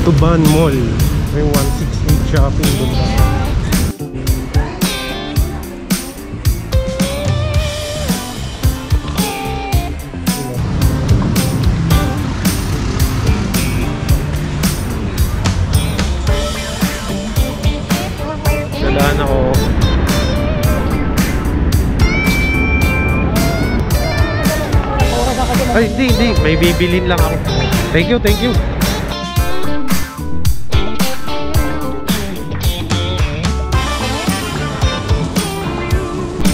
Tuban Mall. May 168 shopping doon ba? Dadaan ako. Ay, hindi. May bibilin lang ako. Thank you.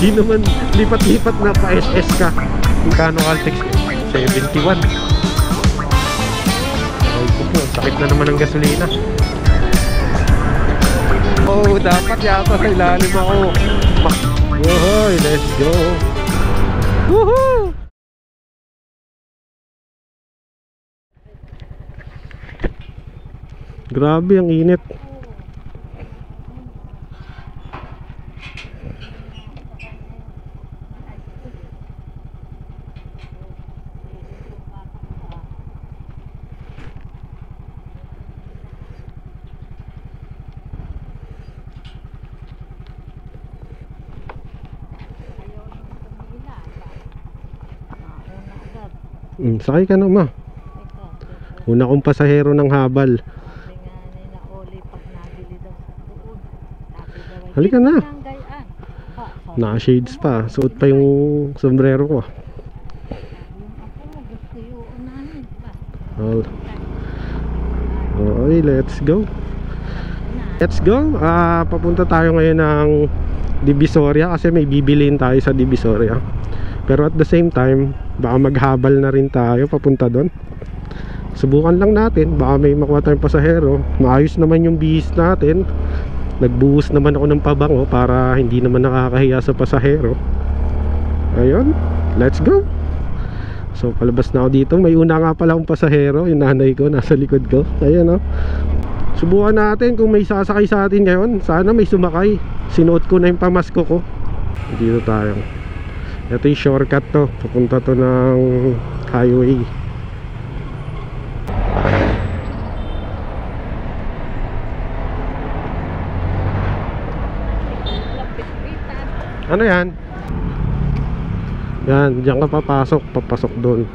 Di naman lipat-lipat na pa SS ka. Kano Caltex? 71. Ay po, sakit na naman ang gasolina. Oh, dapat yata sa ilalim ako. Wohoy, let's go. Woohoo! Grabe ang init. Sakay ka na, ma. Una kong pasahero ng habal. Halika na. Naka-shades pa. Suot pa yung sombrero ko. Okay, let's go. Papunta tayo ngayon ng Divisoria kasi may bibiliin tayo sa Divisoria. Pero at the same time, baka maghabal na rin tayo papunta doon. Subukan lang natin, baka may makuha tayong pasahero. Maayos naman yung bihis natin. Nagbuhos naman ako ng pabango para hindi naman nakakahiya sa pasahero. Ayun, let's go. So palabas na ako dito. May una nga pala akong pasahero, yung nanay ko nasa likod ko. Ayun, oh. Subukan natin kung may sasakay sa atin ngayon. Sana may sumakay. Sinuot ko na yung pamasko ko. Dito tayo. Ito yung shortcut to. Papunta to ng highway. Ano yan? Yan, diyan ka papasok doon.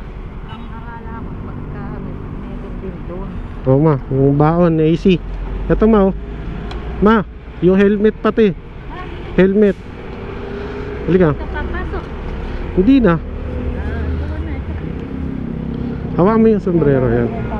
Ang akala ko pagka meron din doon. Oo, ma, yung baon, AC. Ito, ma, oh. Ma, yung helmet pati. Helmet. Halika. Papasok. Hindi na. Doon na. Hawakan mo yung sombrero yan.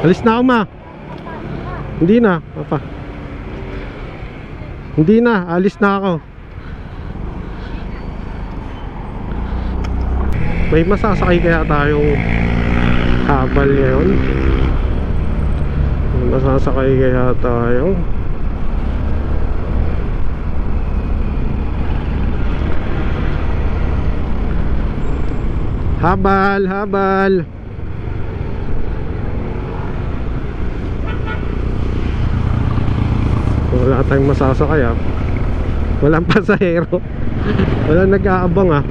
Alis na ako, ma. Hindi na, papa. Hindi na, alis na ako. May masasakay kaya tayong habal ngayon? May masasakay kaya tayo? Habal. Wala tayong masasakay, ah. Walang pasahero. Walang nag-aabang, ah.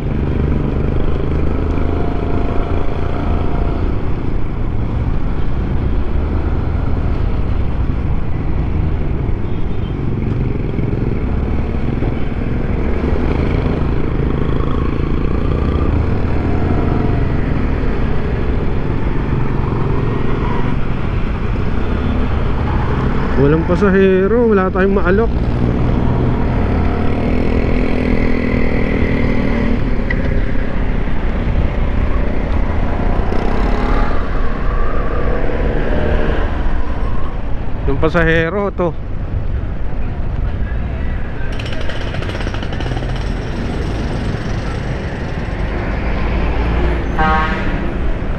Walang pasahero, wala tayong maalok. Yung pasahero to.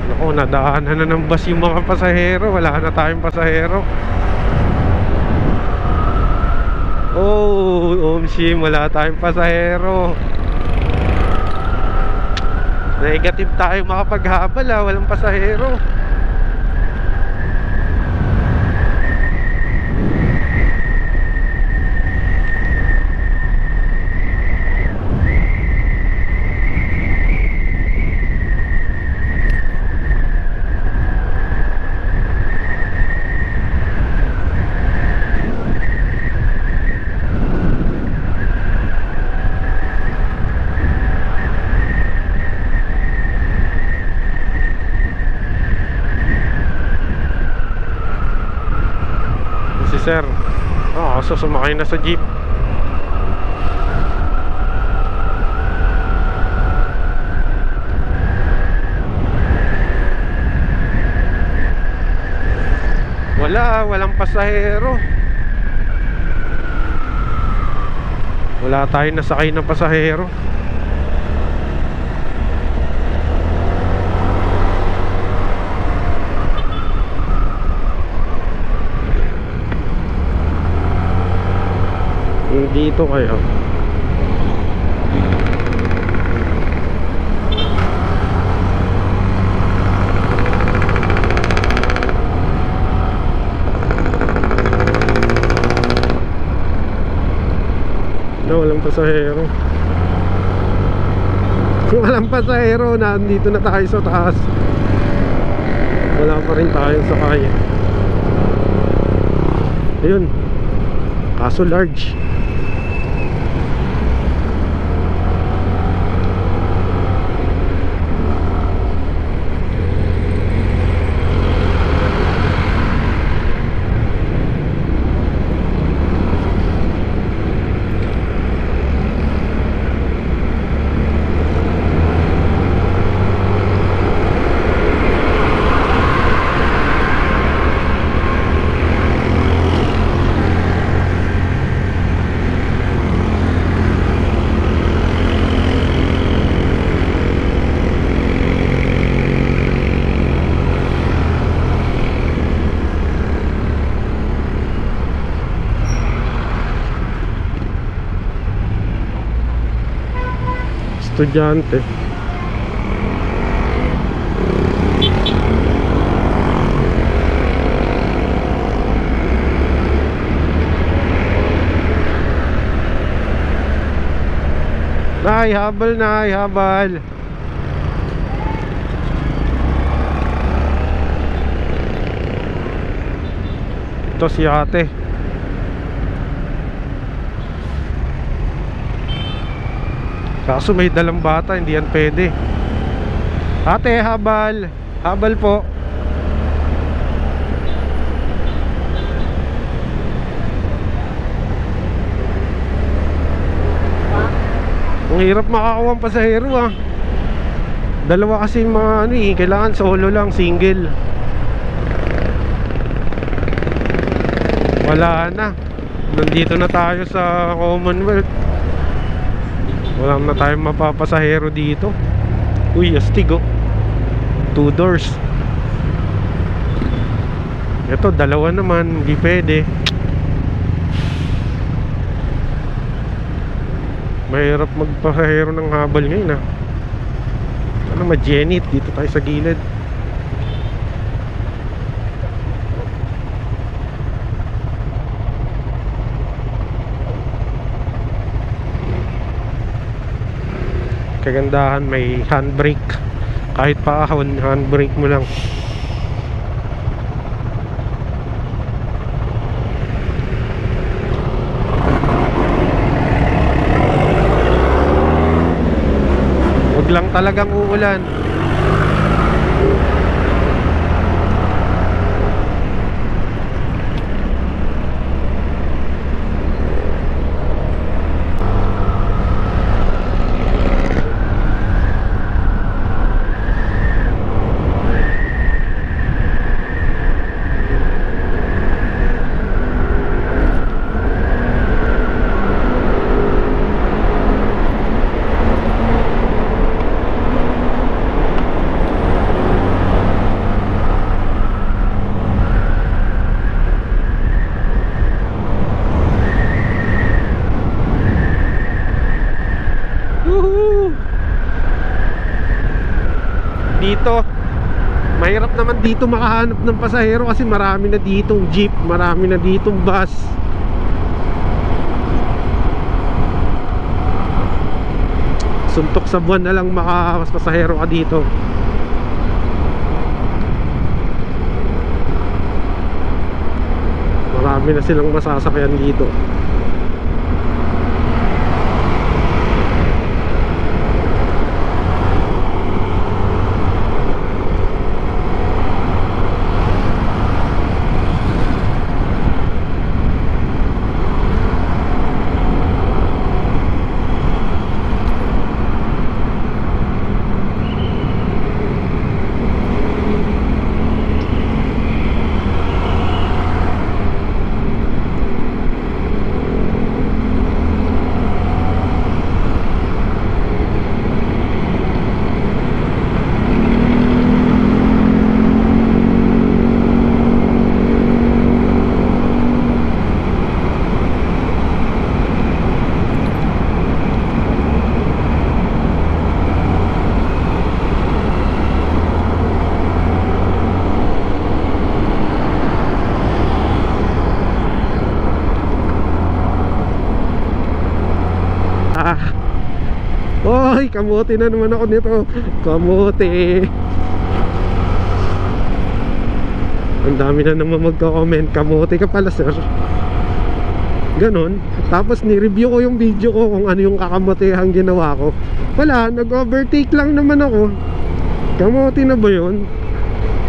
Naku, nadaanan na ng bus yung mga pasahero. Wala na tayong pasahero. Oh, Omshim, wala tayong pasahero. Negative tayo makapaghabal, ah. Walang pasahero. sir. So sumakay na sa jeep. Walang pasahero. Wala tayong nasakay na pasahero. Dito kayo. Walang pasahero. Walang pasahero. Nandito na tayo sa taas. Wala pa rin tayo sa kaya. Ayun. Kaso large. Estudyante. Nay, habal na, habal. Ito si ate. Kaso may dalang bata, hindi yan pwede. Ate, habal. Habal po. Ang hirap makakuha ang pasahero ah. Dalawa kasi mga ano eh, kailangan solo lang, single. Wala na. Nandito na tayo sa Commonwealth. Wala na tayong mapapasahero dito. Uy, astig oh. 2 doors. Ito, dalawa naman. Hindi pwede. Mahirap magpasahero ng habal ngayon ah. Ano, ma-Jenit. Dito tayo sa gilid. Kagandahan, may handbrake. Kahit pa ahon, handbrake mo lang. Huwag lang talagang uulan. Dito mahirap naman dito makahanap ng pasahero kasi marami na ditong jeep, marami na ditong bus. Suntok sa buwan na lang makapasahero ka dito. Marami na silang masasakyan dito. kamote na naman ako nito. Kamote. Ang dami na naman magko-comment. Kamote ka pala, sir. Ganon. Tapos ni-review ko yung video ko kung ano yung kakamotehang ginawa ko. Wala, nag-overtake lang naman ako. Kamote na ba yun?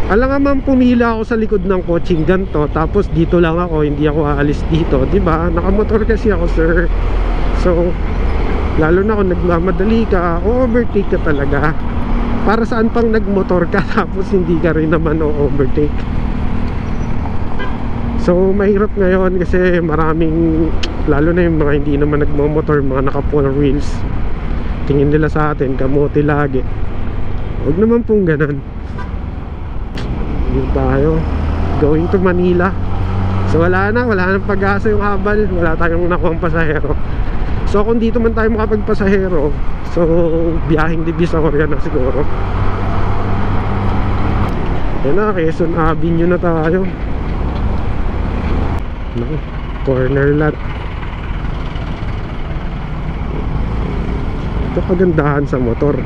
Alam nga ma'am, pumila ako sa likod ng coaching ganto. Tapos dito lang ako, hindi ako aalis dito, diba? Nakamotor kasi ako, sir. So, lalo na kung nagmamadali ka, overtake ka talaga. Para saan pang nagmotor ka tapos hindi ka rin naman overtake. So, mahirap ngayon kasi maraming, lalo na yung mga hindi naman nagmamotor, mga naka 4 wheels. Tingin nila sa atin, kamote lagi. Huwag naman pong ganun. Dito tayo, going to Manila. So wala nang pag-asa yung habal. Wala tayong nakuhang pasahero. So kung dito man tayo makapagpasahero, so biyaheng Divisoria na siguro. Yan na, Quezon Avenue na tayo. Naku, corner lot. Ito kagandahan sa motor.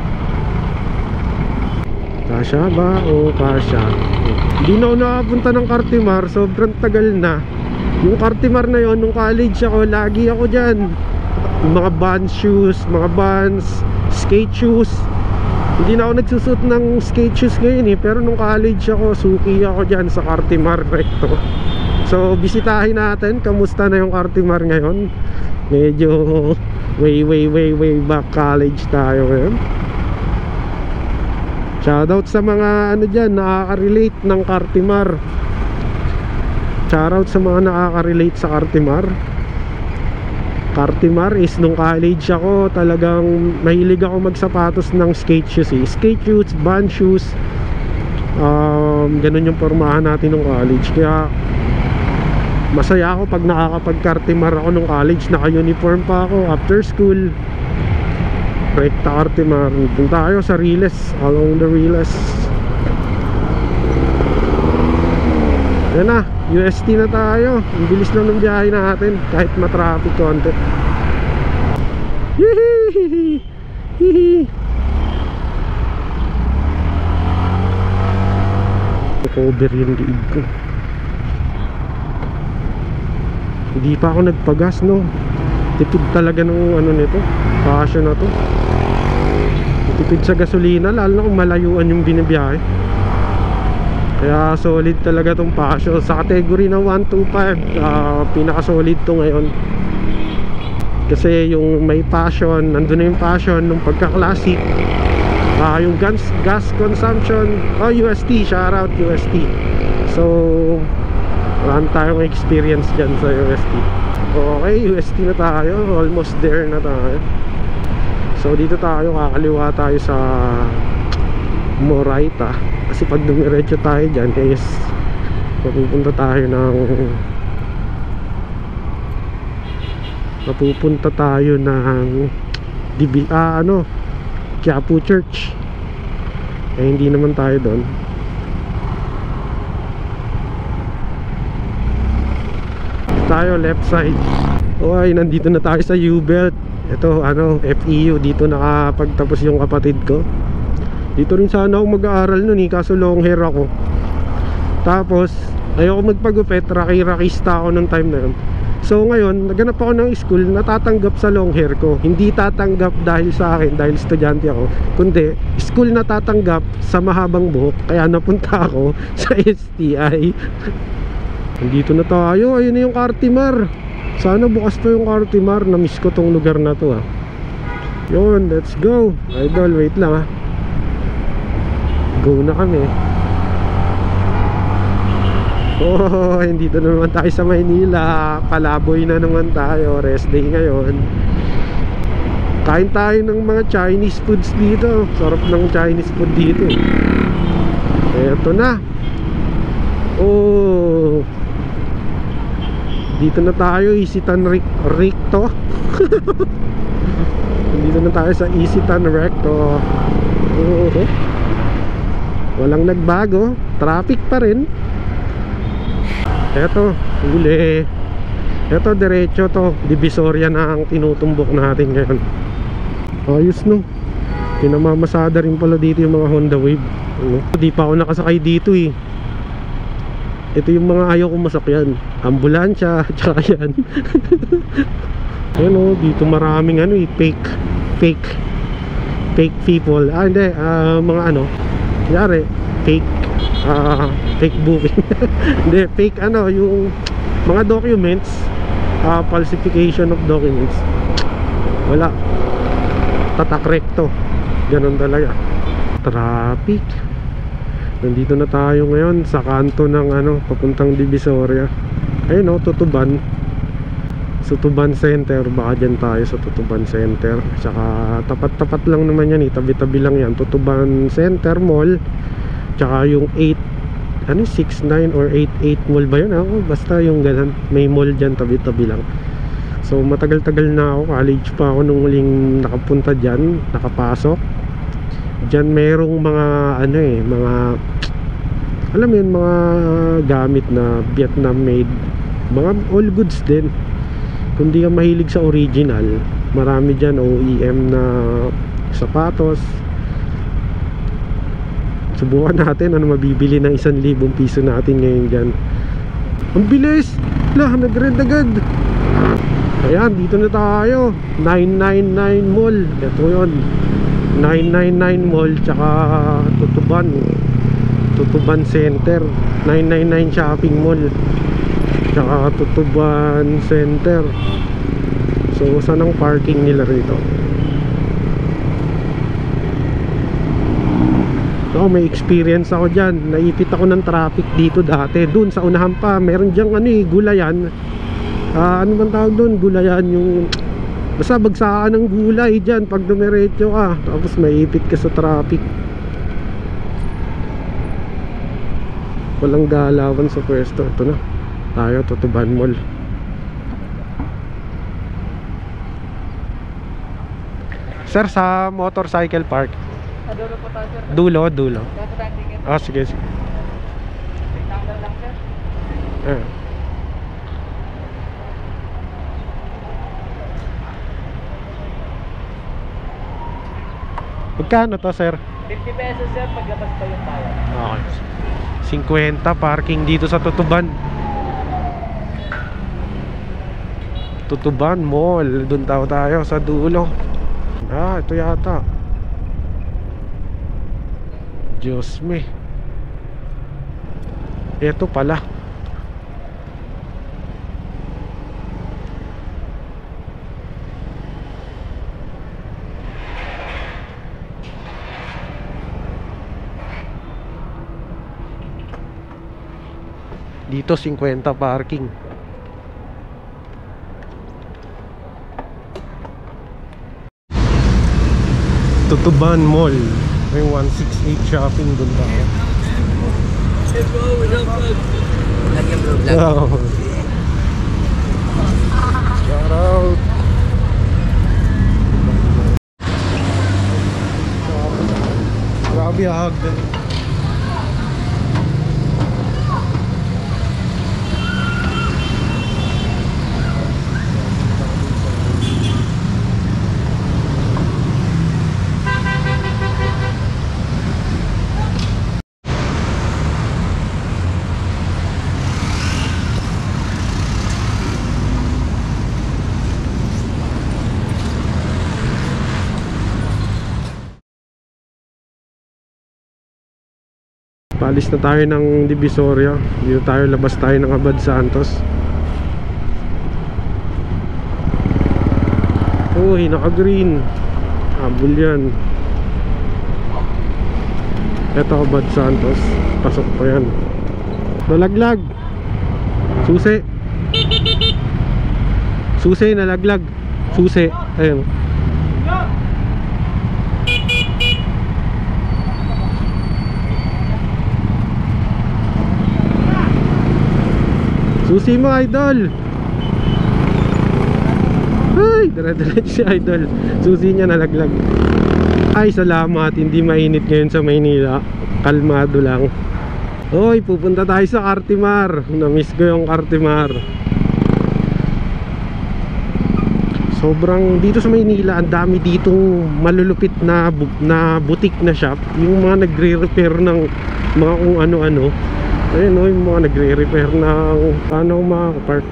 Kasya ba o kasya? Hindi na ako nakapunta ng Cartimar. Sobrang tagal na. Yung Cartimar na yon, nung college ako, lagi ako dyan. Mga Vans shoes, mga Vans, skate shoes. Hindi na ako nagsusut ng skate shoes ngayon pero nung college ako, suki ako dyan sa Cartimar recto. So bisitahin natin kamusta na yung Cartimar ngayon. Medyo way back college tayo ngayon. Shoutout sa mga dyan, nakaka-relate ng Cartimar. Shoutout sa mga nakaka-relate sa Cartimar. Cartimar is nung college ako, talagang mahilig ako magsapatos ng skate shoes Skate shoes, band shoes. Ganun yung pormahan natin nung college. Kaya masaya ako pag nakakapag-Cartimar ako nung college. Naka-uniform pa ako after school. Recta Cartimar. Punta tayo sa Riles, along the Riles. Yan na, UST na tayo. Ang bilis lang ng biyahe natin kahit matraffic konti. Hihihihi. Hihi. Cover yung liig ko. Hindi pa ako nagpagas, no. Tipid talaga ng nito, passion na to. Tipid sa gasolina, lalo na kung malayuan yung binibiyahe. Kaya solid talaga tong passion. Sa category ng 125, pinaka solid to ngayon. Kasi yung may passion, nandun na yung passion nung pagka-classic. Yung gas consumption, UST, shoutout UST. So marami tayong experience dyan sa UST. Okay, UST na tayo. Almost there na tayo. So dito tayo, kakaliwa tayo sa Moraita. Kasi pag dumiretso tayo dyan is mapupunta tayo ng Quiapo Church. Hindi naman tayo doon. Tayo left side. Okay, nandito na tayo sa U-Belt. Ito FEU. Dito nakapagtapos yung kapatid ko. Dito rin sana ako mag-aaral nun kaso long hair ako. Tapos ayoko magpagupit, rakista ako nung time na yun. So ngayon, naganap ako ng school na tatanggap sa long hair ko. Hindi tatanggap dahil sa akin, dahil estudyante ako, kundi school na tatanggap sa mahabang buhok. Kaya napunta ako sa STI. Nandito na tayo. Ayun na yung Cartimar. Sana bukas pa yung Cartimar. Na-miss ko tong lugar na to Yun, let's go. Idol, wait lang Go na kami. Oh, dito na naman tayo sa Maynila. Palaboy na naman tayo. Rest day ngayon. Kain tayo ng mga Chinese foods dito. Sarap ng Chinese food dito Eto na. Oh, dito na tayo, Isitan Recto. Dito na tayo sa Isitan Recto. Walang nagbago, traffic pa rin. Eto, huli. Eto, diretso to. Divisoria na ang tinutumbok natin ngayon. Ayos no. Pinamamasada rin pala dito yung mga Honda Wave. Ano? Di pa ako nakasakay dito eh. Ito yung mga ayaw kong masakyan. Ambulansya, tsaka yan. Ayan o, dito maraming ano eh, fake people. Hindi, mga ano, kunyari, fake booking. Hindi, fake ano, yung mga documents, falsification of documents. Wala. Tatak recto. Ganon talaga. Traffic. Nandito na tayo ngayon sa kanto ng ano, papuntang Divisoria. Ayun o, Tutuban Center. Baka dyan tayo sa Tutuban Center. Tsaka tapat-tapat lang naman yan eh, tabi-tabi lang yan. Tutuban Center Mall. Tsaka yung 69 or 88 mall ba yun? Basta yung ganun, may mall dyan, tabi-tabi lang. So matagal-tagal na ako, college pa ako nung muling nakapunta dyan, nakapasok. Dyan merong mga ano eh, mga alam mo yun, mga gamit na Vietnam made, mga all goods din. Kung di ka mahilig sa original, marami dyan OEM na sapatos. Subukan natin ano mabibili ng 1,000 piso natin ngayon dyan. Ang bilis! Lah, nag-red agad. Ayan, dito na tayo. 999 Mall. Ito yun, 999 Mall. Tsaka Tutuban Center. 999 Shopping Mall. Tsaka Tutuban Center. So saan ang parking nila rito? So may experience ako dyan. Naipit ako ng traffic dito dati. Doon sa unahan pa, meron dyang ano eh, gulayan. Ano bang tawag doon? Gulayan, yung basta bagsakan ng gulay dyan pag dumiretso ka. Tapos maipit ka sa traffic. Walang galawan sa pwesto. Ito na tayo, Tutuban Mall. Sir, sa motorcycle park. Dulo po tayo, sir. Dulo. Kaso tayong ticket. Sige. May number lang, sir. Magkano to, sir? 50 pesos, sir, paglabas pa yung tayo. Okay. 50 parking dito sa Tutuban Mall. Doon tayo sa dulo. Ito yata. Diyos me. Ito pala. Dito 50 parking. Tutuban Mall. May 168 shopping doon tayo. Wow. Shout out. Grabe agad. Paalis na tayo ng Divisoria. Dito tayo, labas tayo ng Abad Santos. Uy, naka-green. Habol yan. Ito Abad Santos. Pasok pa yan. Nalaglag. Susi. Susi, nalaglag. Susi. Ayun. Susi mo, idol. Ay, dire-diretso si idol. Susi niya nalaglag. Ay, salamat. Hindi mainit ngayon sa Maynila. Kalmado lang. Hoy, pupunta tayo sa Cartimar. Na-miss ko yung Cartimar. Sobrang dito sa Maynila, ang dami ditong malulupit na boutique na shop. Yung mga nagre-repair ng mga kung ano-ano. Ayun o, yung mga nagre-repair ng paano makapark.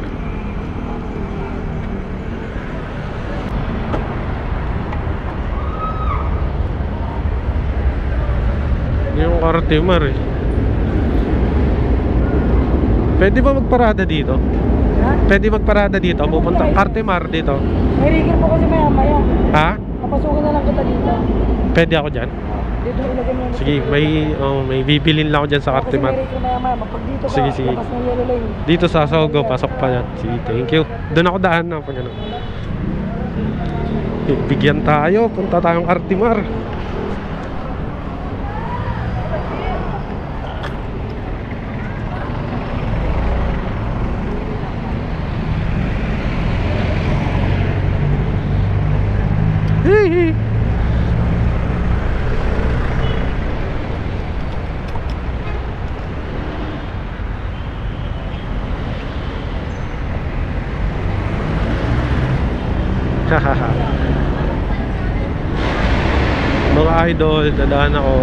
Yung Cartimar eh. Pwede ba magparada dito? Ha? Pwede magparada dito, pupunta Cartimar dito. May rigil po kasi maya-maya. Ha? Papasukin na lang kita dito. Pwede ako dyan? Dito ilagay mo. Sige, may bibilin lang ako dyan sa Cartimar. Kasi may rigil maya-maya. Pag dito ka, Sige, sige. labas ng yellow lane. Dito sa Sogo, pasok pa yan. Sige, thank you. Doon ako daan na pag ano. Bigyan tayo, punta tayong Cartimar. Hey. Hahaha. Mga idol, dadaan ako.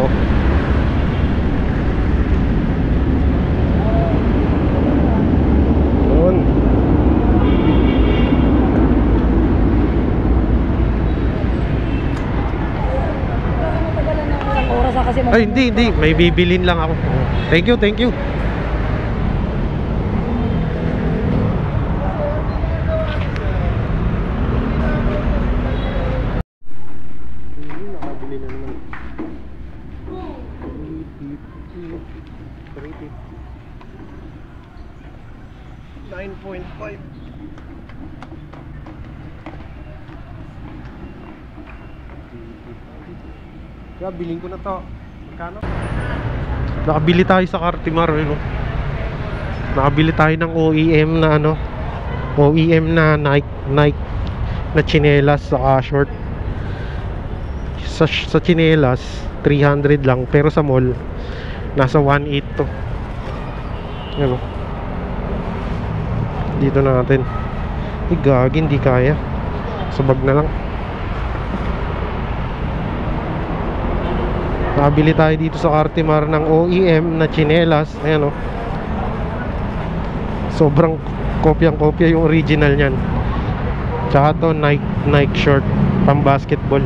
Doon. Oras na kasi Ay, hindi. May bibilin lang ako. Thank you. Nakabili na naman. 9.5. Kaya bilhin ko na to. Magkano? Nakabili tayo sa Cartimar, no? Nakabili tayo ng OEM na ano, OEM na Nike na tsinelas saka short. Sa tsinelas 300 lang, pero sa mall nasa 1.8 to. Ano? Dito na natin. Gagi, hindi kaya. Sabag na lang. Nakabili tayo dito sa Cartimar ng OEM na tsinelas. Ayan o. Sobrang kopyang-kopya yung original nyan. Tsaka to Nike short pang basketball.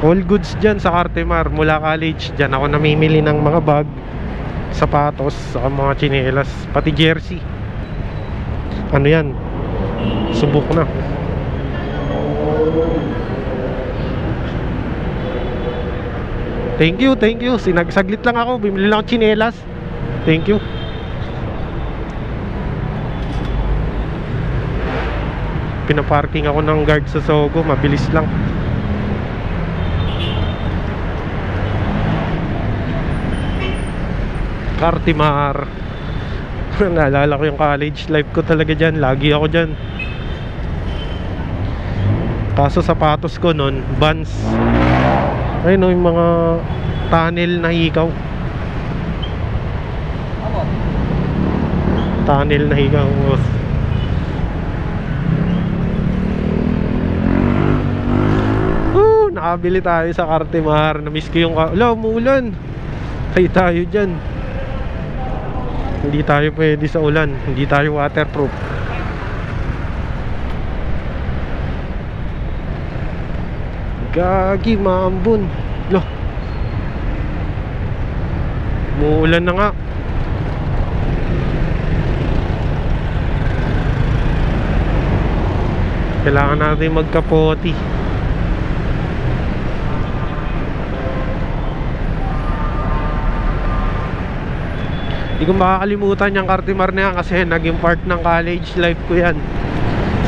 All goods dyan sa Cartimar. Mula college dyan ako namimili ng mga bag, sapatos, saka mga tsinelas, pati jersey. Ano yan? Subok na. Thank you. Saglit lang ako, bumili lang ako tsinelas. Thank you. Pinaparking ako ng guard sa Sogo, mabilis lang. Cartimar. Naalala ko yung college life ko talaga dyan. Lagi ako dyan. Kaso sapatos ko nun, Vans. Ayun o, yung mga tunnel na hikaw. Tunnel na hikaw. Nakabili tayo sa Cartimar. Namiss ko yung... Ala, umuulan. Tayo dyan. Hindi tayo pwede sa ulan. Hindi tayo waterproof. Gagi, maambon. Loh, umuulan na nga. Kailangan natin magkapoti. Hindi ko makakalimutan yung Cartimar na yan kasi naging part ng college life ko yan.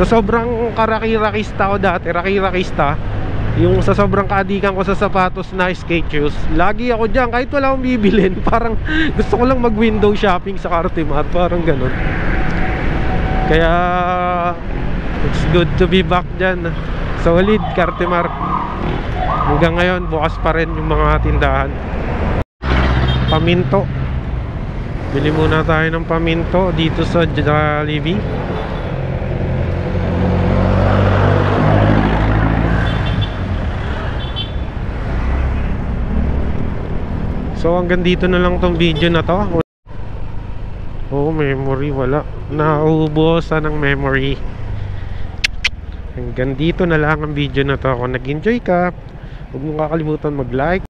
Sa sobrang karaki-rakista ko dati, raki-rakista, yung sa sobrang kaadikan ko sa sapatos na skate shoes, lagi ako dyan kahit wala akong bibilin. Parang gusto ko lang mag window shopping sa Cartimar, parang ganun. Kaya it's good to be back dyan. Solid Cartimar. Hanggang ngayon bukas pa rin yung mga tindahan. Paminto. Bili muna tayo ng paminto dito sa Jollibee. So hanggang dito na lang tong video na to. Oh, memory wala. Nauubusan ng memory. Hanggang dito na lang ang video na to. Kung nag-enjoy ka, huwag mo kakalimutan mag-like,